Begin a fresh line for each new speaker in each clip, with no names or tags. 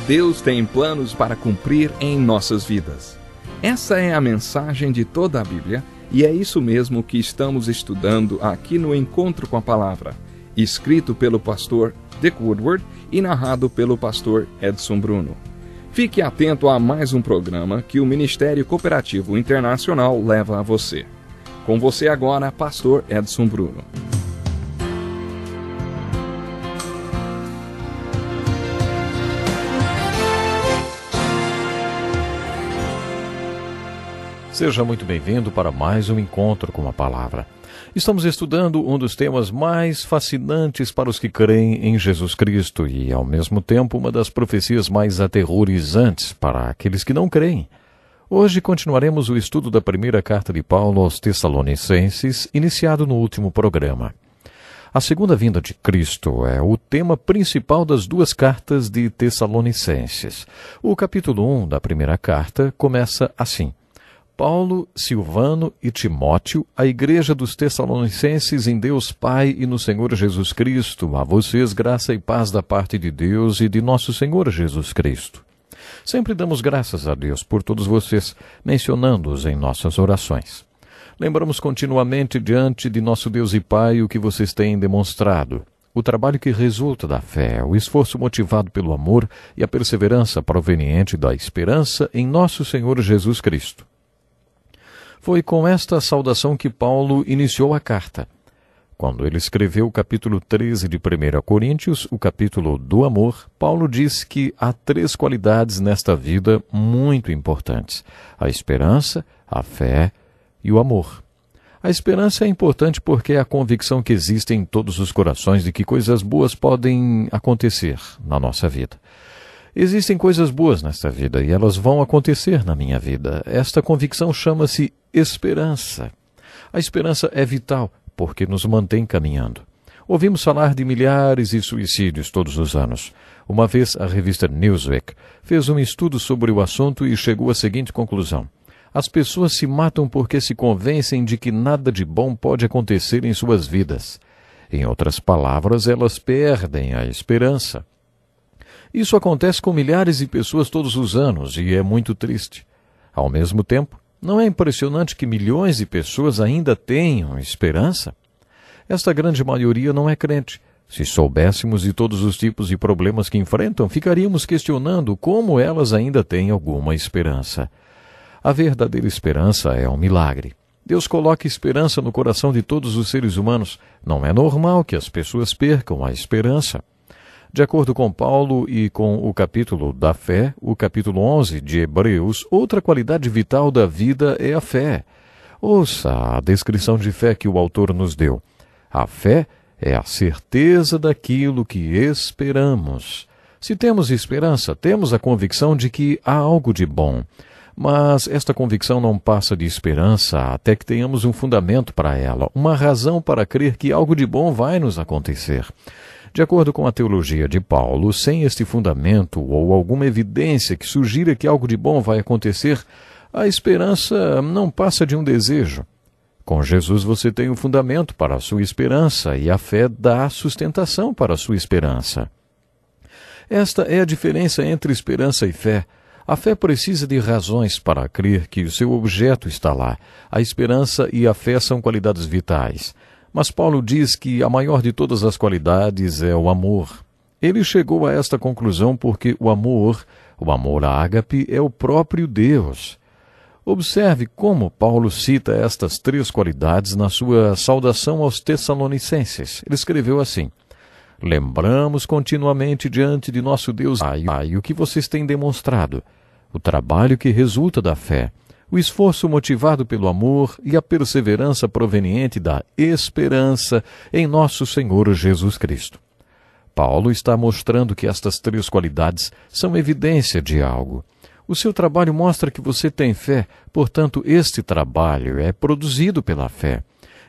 Deus tem planos para cumprir em nossas vidas. Essa é a mensagem de toda a Bíblia e é isso mesmo que estamos estudando aqui no Encontro com a Palavra, escrito pelo pastor Dick Woodward e narrado pelo pastor Edson Bruno. Fique atento a mais um programa que o Ministério Cooperativo Internacional leva a você. Com você agora, pastor Edson Bruno.
Seja muito bem-vindo para mais um Encontro com a Palavra. Estamos estudando um dos temas mais fascinantes para os que creem em Jesus Cristo e, ao mesmo tempo, uma das profecias mais aterrorizantes para aqueles que não creem. Hoje continuaremos o estudo da primeira carta de Paulo aos Tessalonicenses, iniciado no último programa. A segunda vinda de Cristo é o tema principal das duas cartas de Tessalonicenses. O capítulo 1 da primeira carta começa assim: Paulo, Silvano e Timóteo, a igreja dos Tessalonicenses em Deus Pai e no Senhor Jesus Cristo, a vocês graça e paz da parte de Deus e de nosso Senhor Jesus Cristo. Sempre damos graças a Deus por todos vocês, mencionando-os em nossas orações. Lembramos continuamente diante de nosso Deus e Pai o que vocês têm demonstrado, o trabalho que resulta da fé, o esforço motivado pelo amor e a perseverança proveniente da esperança em nosso Senhor Jesus Cristo. Foi com esta saudação que Paulo iniciou a carta. Quando ele escreveu o capítulo 13 de 1 Coríntios, o capítulo do amor, Paulo diz que há 3 qualidades nesta vida muito importantes: a esperança, a fé e o amor. A esperança é importante porque é a convicção que existe em todos os corações de que coisas boas podem acontecer na nossa vida. Existem coisas boas nesta vida e elas vão acontecer na minha vida. Esta convicção chama-se esperança. A esperança é vital porque nos mantém caminhando. Ouvimos falar de milhares de suicídios todos os anos. Uma vez a revista Newsweek fez um estudo sobre o assunto e chegou à seguinte conclusão: as pessoas se matam porque se convencem de que nada de bom pode acontecer em suas vidas. Em outras palavras, elas perdem a esperança. Isso acontece com milhares de pessoas todos os anos e é muito triste. Ao mesmo tempo, não é impressionante que milhões de pessoas ainda tenham esperança? Esta grande maioria não é crente. Se soubéssemos de todos os tipos de problemas que enfrentam, ficaríamos questionando como elas ainda têm alguma esperança. A verdadeira esperança é um milagre. Deus coloca esperança no coração de todos os seres humanos. Não é normal que as pessoas percam a esperança. De acordo com Paulo e com o capítulo da fé, o capítulo 11 de Hebreus, outra qualidade vital da vida é a fé. Ouça a descrição de fé que o autor nos deu. A fé é a certeza daquilo que esperamos. Se temos esperança, temos a convicção de que há algo de bom. Mas esta convicção não passa de esperança até que tenhamos um fundamento para ela, uma razão para crer que algo de bom vai nos acontecer. De acordo com a teologia de Paulo, sem este fundamento ou alguma evidência que sugira que algo de bom vai acontecer, a esperança não passa de um desejo. Com Jesus você tem um fundamento para a sua esperança e a fé dá sustentação para a sua esperança. Esta é a diferença entre esperança e fé. A fé precisa de razões para crer que o seu objeto está lá. A esperança e a fé são qualidades vitais. Mas Paulo diz que a maior de todas as qualidades é o amor. Ele chegou a esta conclusão porque o amor ágape, é o próprio Deus. Observe como Paulo cita estas 3 qualidades na sua saudação aos Tessalonicenses. Ele escreveu assim: lembramos continuamente diante de nosso Deus e o que vocês têm demonstrado, o trabalho que resulta da fé, o esforço motivado pelo amor e a perseverança proveniente da esperança em nosso Senhor Jesus Cristo. Paulo está mostrando que estas 3 qualidades são evidência de algo. O seu trabalho mostra que você tem fé, portanto, este trabalho é produzido pela fé.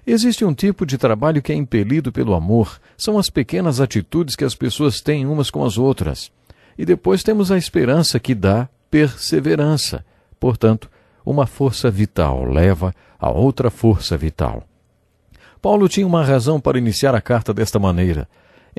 Existe um tipo de trabalho que é impelido pelo amor, são as pequenas atitudes que as pessoas têm umas com as outras. E depois temos a esperança que dá perseverança. Portanto, uma força vital leva a outra força vital. Paulo tinha uma razão para iniciar a carta desta maneira.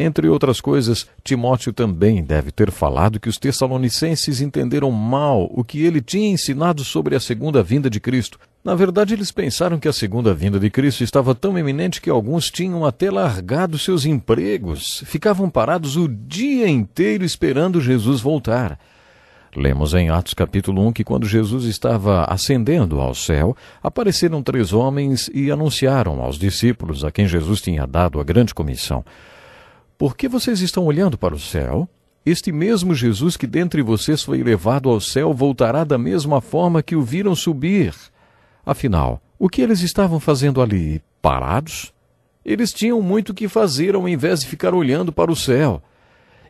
Entre outras coisas, Timóteo também deve ter falado que os tessalonicenses entenderam mal o que ele tinha ensinado sobre a segunda vinda de Cristo. Na verdade, eles pensaram que a segunda vinda de Cristo estava tão iminente que alguns tinham até largado seus empregos, ficavam parados o dia inteiro esperando Jesus voltar. Lemos em Atos capítulo 1 que quando Jesus estava ascendendo ao céu, apareceram 3 homens e anunciaram aos discípulos a quem Jesus tinha dado a grande comissão: por que vocês estão olhando para o céu? Este mesmo Jesus que dentre vocês foi levado ao céu voltará da mesma forma que o viram subir. Afinal, o que eles estavam fazendo ali? Parados? Eles tinham muito o que fazer ao invés de ficar olhando para o céu.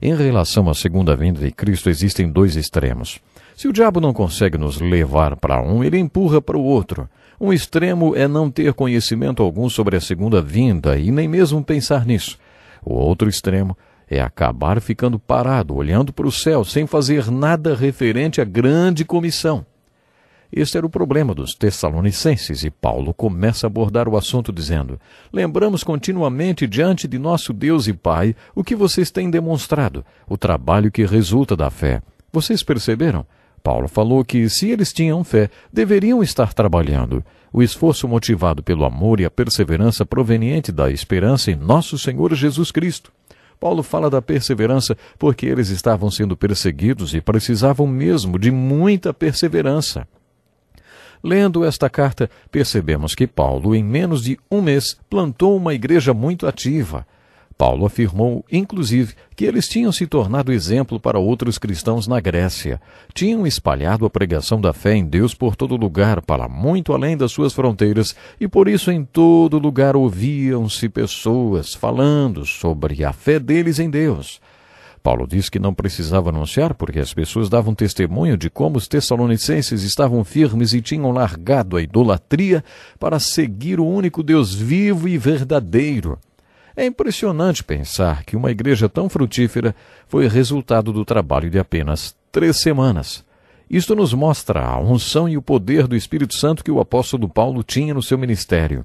Em relação à segunda vinda de Cristo, existem 2 extremos. Se o diabo não consegue nos levar para um, ele empurra para o outro. Um extremo é não ter conhecimento algum sobre a segunda vinda e nem mesmo pensar nisso. O outro extremo é acabar ficando parado, olhando para o céu, sem fazer nada referente à grande comissão. Este era o problema dos tessalonicenses, e Paulo começa a abordar o assunto dizendo: lembramos continuamente diante de nosso Deus e Pai o que vocês têm demonstrado, o trabalho que resulta da fé. Vocês perceberam? Paulo falou que, se eles tinham fé, deveriam estar trabalhando. O esforço motivado pelo amor e a perseverança proveniente da esperança em nosso Senhor Jesus Cristo. Paulo fala da perseverança porque eles estavam sendo perseguidos e precisavam mesmo de muita perseverança. Lendo esta carta, percebemos que Paulo, em menos de um mês, plantou uma igreja muito ativa. Paulo afirmou, inclusive, que eles tinham se tornado exemplo para outros cristãos na Grécia. Tinham espalhado a pregação da fé em Deus por todo lugar, para muito além das suas fronteiras, e por isso em todo lugar ouviam-se pessoas falando sobre a fé deles em Deus. Paulo diz que não precisava anunciar porque as pessoas davam testemunho de como os tessalonicenses estavam firmes e tinham largado a idolatria para seguir o único Deus vivo e verdadeiro. É impressionante pensar que uma igreja tão frutífera foi resultado do trabalho de apenas 3 semanas. Isto nos mostra a unção e o poder do Espírito Santo que o apóstolo Paulo tinha no seu ministério.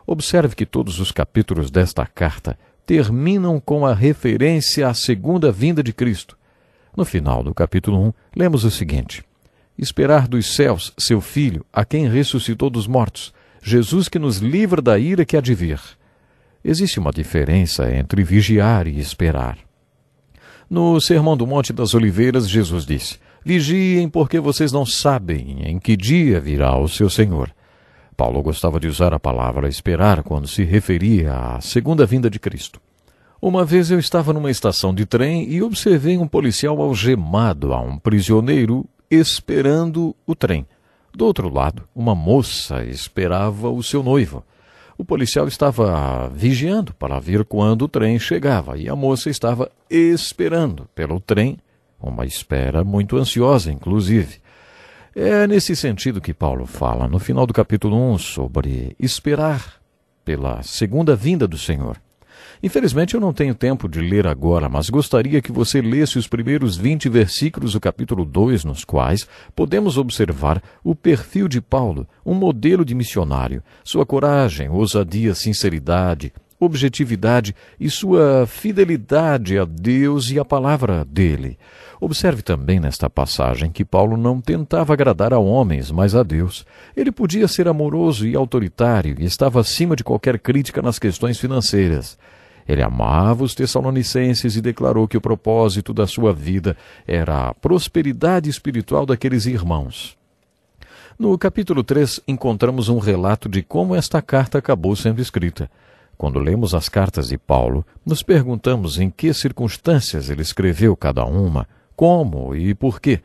Observe que todos os capítulos desta carta terminam com a referência à segunda vinda de Cristo. No final do capítulo 1, lemos o seguinte: esperar dos céus seu Filho, a quem ressuscitou dos mortos, Jesus que nos livra da ira que há de vir. Existe uma diferença entre vigiar e esperar. No Sermão do Monte das Oliveiras, Jesus disse: vigiem porque vocês não sabem em que dia virá o seu Senhor. Paulo gostava de usar a palavra esperar quando se referia à segunda vinda de Cristo. Uma vez eu estava numa estação de trem e observei um policial algemado a um prisioneiro esperando o trem. Do outro lado, uma moça esperava o seu noivo. O policial estava vigiando para ver quando o trem chegava e a moça estava esperando pelo trem, uma espera muito ansiosa, inclusive. É nesse sentido que Paulo fala no final do capítulo 1 sobre esperar pela segunda vinda do Senhor. Infelizmente eu não tenho tempo de ler agora, mas gostaria que você lesse os primeiros 20 versículos do capítulo 2, nos quais podemos observar o perfil de Paulo, um modelo de missionário, sua coragem, ousadia, sinceridade, objetividade e sua fidelidade a Deus e à palavra dele. Observe também nesta passagem que Paulo não tentava agradar a homens, mas a Deus. Ele podia ser amoroso e autoritário e estava acima de qualquer crítica nas questões financeiras. Ele amava os tessalonicenses e declarou que o propósito da sua vida era a prosperidade espiritual daqueles irmãos. No capítulo 3, encontramos um relato de como esta carta acabou sendo escrita. Quando lemos as cartas de Paulo, nos perguntamos em que circunstâncias ele escreveu cada uma, como e por quê.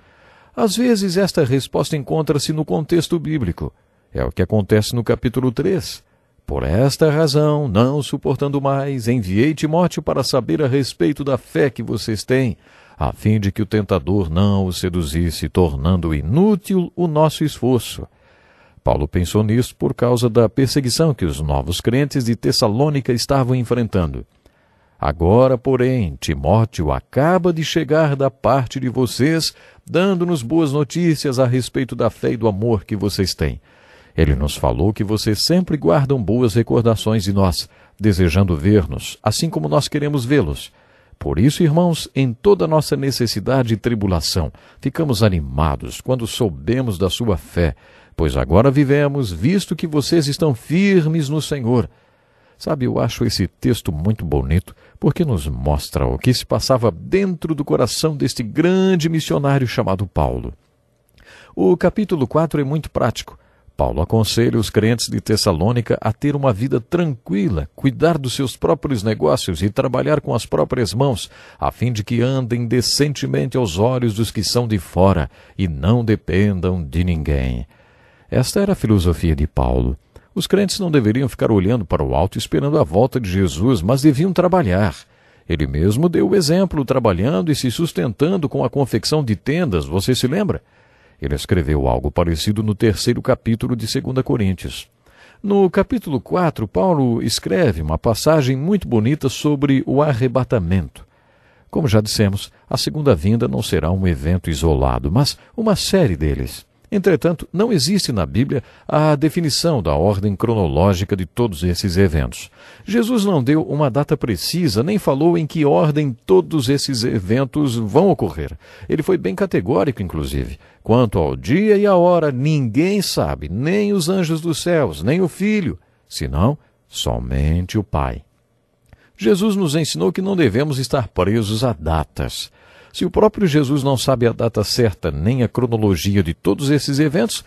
Às vezes esta resposta encontra-se no contexto bíblico. É o que acontece no capítulo 3. Por esta razão, não suportando mais, enviei Timóteo para saber a respeito da fé que vocês têm, a fim de que o tentador não o seduzisse, tornando inútil o nosso esforço. Paulo pensou nisso por causa da perseguição que os novos crentes de Tessalônica estavam enfrentando. Agora, porém, Timóteo acaba de chegar da parte de vocês, dando-nos boas notícias a respeito da fé e do amor que vocês têm. Ele nos falou que vocês sempre guardam boas recordações de nós, desejando ver-nos, assim como nós queremos vê-los. Por isso, irmãos, em toda nossa necessidade e tribulação, ficamos animados quando soubemos da sua fé, pois agora vivemos, visto que vocês estão firmes no Senhor. Sabe, eu acho esse texto muito bonito, porque nos mostra o que se passava dentro do coração deste grande missionário chamado Paulo. O capítulo 4 é muito prático. Paulo aconselha os crentes de Tessalônica a ter uma vida tranquila, cuidar dos seus próprios negócios e trabalhar com as próprias mãos, a fim de que andem decentemente aos olhos dos que são de fora e não dependam de ninguém. Esta era a filosofia de Paulo. Os crentes não deveriam ficar olhando para o alto esperando a volta de Jesus, mas deviam trabalhar. Ele mesmo deu o exemplo, trabalhando e se sustentando com a confecção de tendas, você se lembra? Ele escreveu algo parecido no 3º capítulo de 2 Coríntios. No capítulo 4, Paulo escreve uma passagem muito bonita sobre o arrebatamento. Como já dissemos, a segunda vinda não será um evento isolado, mas uma série deles. Entretanto, não existe na Bíblia a definição da ordem cronológica de todos esses eventos. Jesus não deu uma data precisa, nem falou em que ordem todos esses eventos vão ocorrer. Ele foi bem categórico, inclusive. Quanto ao dia e a hora, ninguém sabe, nem os anjos dos céus, nem o Filho, senão somente o Pai. Jesus nos ensinou que não devemos estar presos a datas. Se o próprio Jesus não sabe a data certa nem a cronologia de todos esses eventos,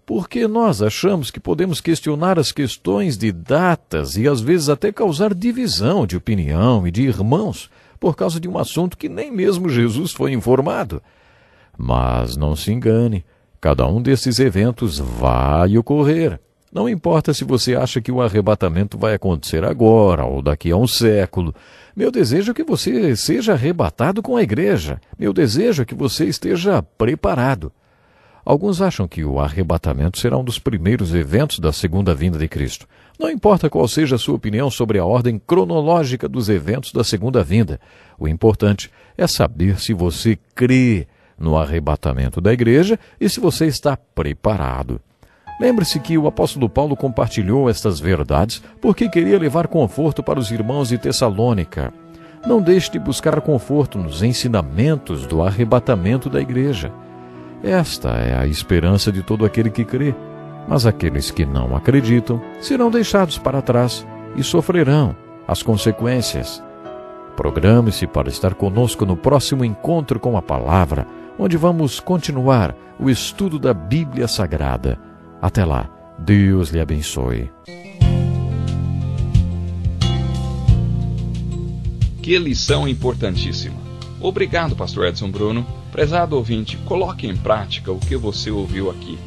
por que nós achamos que podemos questionar as questões de datas e às vezes até causar divisão de opinião e de irmãos por causa de um assunto que nem mesmo Jesus foi informado? Mas não se engane, cada um desses eventos vai ocorrer. Não importa se você acha que o arrebatamento vai acontecer agora ou daqui a um século. Meu desejo é que você seja arrebatado com a igreja. Meu desejo é que você esteja preparado. Alguns acham que o arrebatamento será um dos primeiros eventos da segunda vinda de Cristo. Não importa qual seja a sua opinião sobre a ordem cronológica dos eventos da segunda vinda. O importante é saber se você crê no arrebatamento da igreja e se você está preparado. Lembre-se que o apóstolo Paulo compartilhou estas verdades porque queria levar conforto para os irmãos de Tessalônica. Não deixe de buscar conforto nos ensinamentos do arrebatamento da igreja. Esta é a esperança de todo aquele que crê, mas aqueles que não acreditam serão deixados para trás e sofrerão as consequências. Programe-se para estar conosco no próximo encontro com a palavra, onde vamos continuar o estudo da Bíblia Sagrada. Até lá, Deus lhe abençoe.
Que lição importantíssima. Obrigado, pastor Edson Bruno. Prezado ouvinte, coloque em prática o que você ouviu aqui.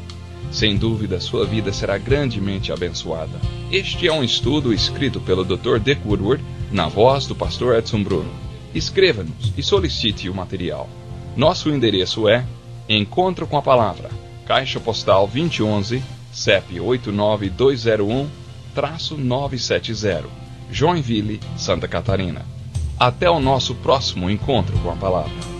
Sem dúvida, sua vida será grandemente abençoada. Este é um estudo escrito pelo Dr. Dick Woodward, na voz do pastor Edson Bruno. Escreva-nos e solicite o material. Nosso endereço é Encontro com a Palavra, Caixa Postal 2011, CEP 89201-970, Joinville, Santa Catarina. Até o nosso próximo encontro com a Palavra.